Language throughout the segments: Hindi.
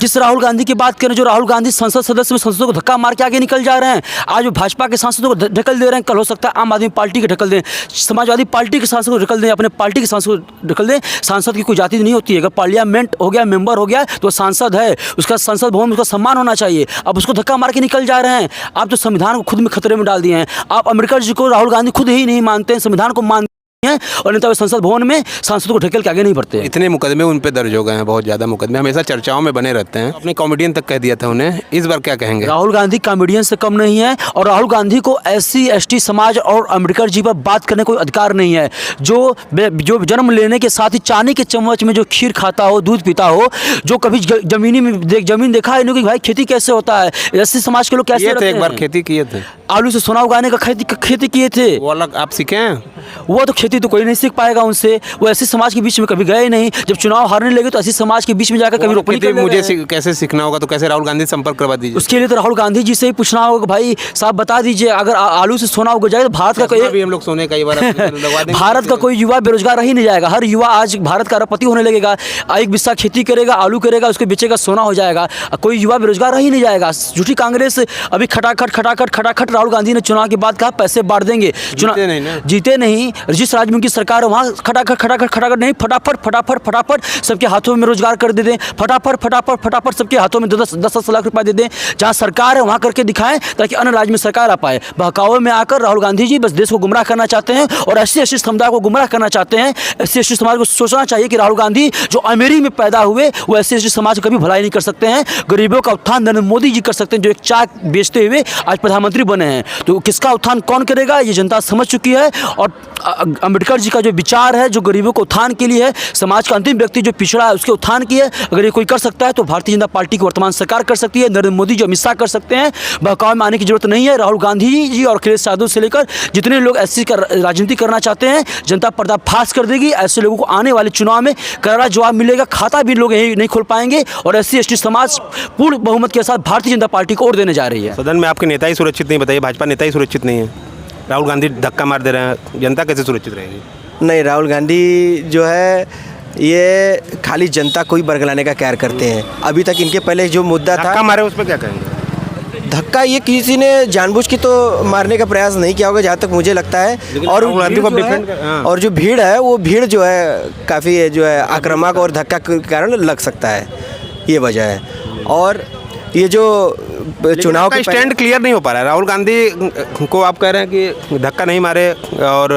किस राहुल गांधी की बात करें, जो राहुल गांधी संसद सदस्य में सांसदों को धक्का मार के आगे निकल जा रहे हैं। आज वो भाजपा के सांसदों को ढकल दे रहे हैं, कल हो सकता है आम आदमी पार्टी के ढकल दें, समाजवादी पार्टी के सांसद को ढकल दें, अपने पार्टी के सांसद को ढकल दें। सांसद की कोई जाति नहीं होती है, अगर पार्लियामेंट हो गया, मेंबर हो गया तो सांसद है, उसका संसद भवन में उसका सम्मान होना चाहिए। अब उसको धक्का मार के निकल जा रहे हैं। आप तो संविधान को खुद में खतरे में डाल दिए हैं। आप अम्बेडकर जी को राहुल गांधी खुद ही नहीं मानते हैं, संविधान को मानते हैं, और नेता संसद भवन में सांसदों को ढकेल के आगे नहीं बढ़ते। इतने मुकदमे उन पे दर्ज हो गए हैं, बहुत ज़्यादा मुकदमे, हमेशा चर्चाओं में बने रहते हैं। अपने कॉमेडियन तक कह दिया था उन्हें, इस बार क्या कहेंगे? राहुल गांधी कॉमेडियन से कम नहीं है, और राहुल गांधी को SC ST समाज और अम्बेडकर जी पर बात करने कोई अधिकार नहीं है। जो जन्म लेने के साथ ही चांदी के चम्मच में जो खीर खाता हो, दूध पीता हो, जो कभी जमीन देखा है नहीं कि भाई खेती कैसे होता है, SC समाज के लोग कैसे थे, एक बार खेती किए थे, आलू से सोना उगाने का खेती किए थे, वो अलग आप सीखे हैं। वो तो खेती तो कोई नहीं सीख पाएगा उनसे। वो ऐसे समाज के बीच में कभी गए नहीं, जब चुनाव हारने लगे तो ऐसे समाज के बीच में जाकर कभी रोपनी कर मुझे कैसे सीखना होगा, तो कैसे राहुल गांधी से संपर्क करवा दीजिए। उसके लिए तो राहुल गांधी जी से ही पूछना होगा, भाई साहब बता दीजिए, अगर आलू से सोना उग जाए तो भारत का कोई, हम लोग सोने कई बार भारत का कोई युवा बेरोजगार रह ही नहीं जाएगा। हर युवा आज भारत का अरबपति होने लगेगा। एक बिस्सा खेती करेगा, आलू करेगा, उसको बेचेगा, सोना हो जाएगा, कोई युवा बेरोजगार रह ही नहीं जाएगा। झूठी कांग्रेस अभी खटाखट राहुल गांधी ने चुनाव के बाद कहा पैसे बांट देंगे, जीते नहीं। जिस राज्य में उनकी सरकार है वहाँ खटाखट नहीं, फटाफट सबके हाथों में रोजगार कर दे दें, फटाफट सबके हाथों में 10 लाख रुपए दे दें। जहाँ सरकार है वहाँ करके दिखाएं ताकि अन्य राज्य में सरकार आ पाए। बहकावे में आकर राहुल गांधी जी बस देश को गुमराह करना चाहते हैं और SC समुदाय को गुमराह करना चाहते हैं। SC समाज को सोचना चाहिए कि राहुल गांधी जो अमेरी में पैदा हुए वो SC समाज को कभी भलाई नहीं कर सकते हैं। गरीबों का उत्थान नरेंद्र मोदी जी कर सकते हैं, जो एक चाय बेचते हुए आज प्रधानमंत्री बने हैं। तो किसका उत्थान कौन करेगा ये जनता समझ चुकी है। और अम्बेडकर जी का जो विचार है, जो गरीबों को उत्थान के लिए है, समाज का अंतिम व्यक्ति जो पिछड़ा है उसके उत्थान की है, अगर ये कोई कर सकता है तो भारतीय जनता पार्टी की वर्तमान सरकार कर सकती है, नरेंद्र मोदी जी, अमित शाह कर सकते हैं। बहकावे में आने की जरूरत नहीं है। राहुल गांधी जी और अखिलेश यादव से लेकर जितने लोग SC का राजनीति करना चाहते हैं, जनता पर्दाफाश कर देगी। ऐसे लोगों को आने वाले चुनाव में करारा जवाब मिलेगा, खाता भी लोग यही नहीं खोल पाएंगे। और SC ST समाज पूर्ण बहुमत के साथ भारतीय जनता पार्टी को वोट देने जा रही है। सदन में आपके नेता ही सुरक्षित नहीं, बताइए, भाजपा नेता ही सुरक्षित नहीं है, राहुल गांधी धक्का मार दे रहे हैं, जनता कैसे सुरक्षित रहेगी? नहीं, राहुल गांधी जो है ये खाली जनता को ही बरगलाने का कार्य करते हैं। अभी तक इनके पहले जो मुद्दा था, धक्का मारे, उस पर क्या कहेंगे? धक्का ये किसी ने जानबूझ के तो मारने का प्रयास नहीं किया होगा, जहाँ तक मुझे लगता है। और और जो भीड़ है वो भीड़ जो है काफ़ी जो है आक्रामक और धक्का के कारण लग सकता है, ये वजह है। और ये जो चुनाव का स्टैंड क्लियर नहीं हो पा रहा है। राहुल गांधी को आप कह रहे हैं कि धक्का नहीं मारे और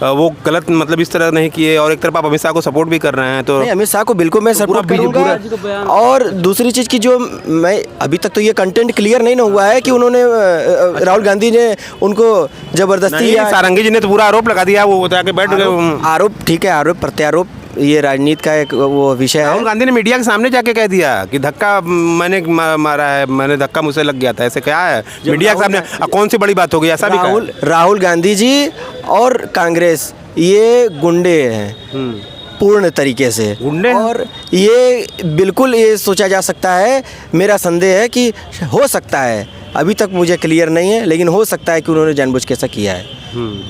वो गलत मतलब इस तरह नहीं किए, और एक तरफ आप अमित शाह को सपोर्ट भी कर रहे हैं। तो अमित शाह को बिल्कुल मैं सपोर्ट करूंगा। और दूसरी चीज़ की जो मैं अभी तक तो ये कंटेंट क्लियर नहीं ना हुआ है कि उन्होंने राहुल गांधी ने उनको जबरदस्ती, सारंगी जी ने तो पूरा आरोप लगा दिया, वो बता के बैठ गए। आरोप ठीक है, आरोप प्रत्यारोप ये राजनीति का एक वो विषय है। राहुल गांधी ने मीडिया के सामने जाके कह दिया कि धक्का मैंने मारा है, मैंने धक्का मुझसे लग गया था, ऐसे क्या है मीडिया के सामने? कौन सी बड़ी बात होगी? ऐसा भी राहुल गांधी जी और कांग्रेस ये गुंडे हैं पूर्ण तरीके से, गुंडे। और ये बिल्कुल ये सोचा जा सकता है, मेरा संदेह है कि हो सकता है, अभी तक मुझे क्लियर नहीं है, लेकिन हो सकता है कि उन्होंने जानबूझ के ऐसा किया है।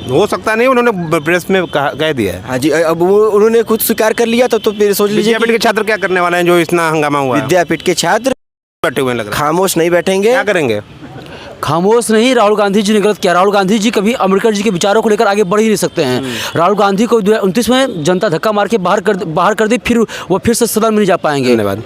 हो सकता नहीं, उन्होंने प्रेस में कह दिया है। हाँ जी, अब उन्होंने खुद स्वीकार कर लिया तो फिर सोच लीजिए विद्यापीठ के छात्र क्या करने वाले हैं जो इतना हंगामा हुआ है? विद्यापीठ के छात्र बैठे हुए लग रहा है, खामोश नहीं बैठेंगे। क्या करेंगे? खामोश नहीं। राहुल गांधी जी ने गलत किया। राहुल गांधी जी कभी अम्बेडकर जी के विचारों को लेकर आगे बढ़ ही नहीं सकते हैं। राहुल गांधी को 2029 में जनता धक्का मार के बाहर कर दी, फिर वो फिर से सदन में नहीं जा पाएंगे। धन्यवाद।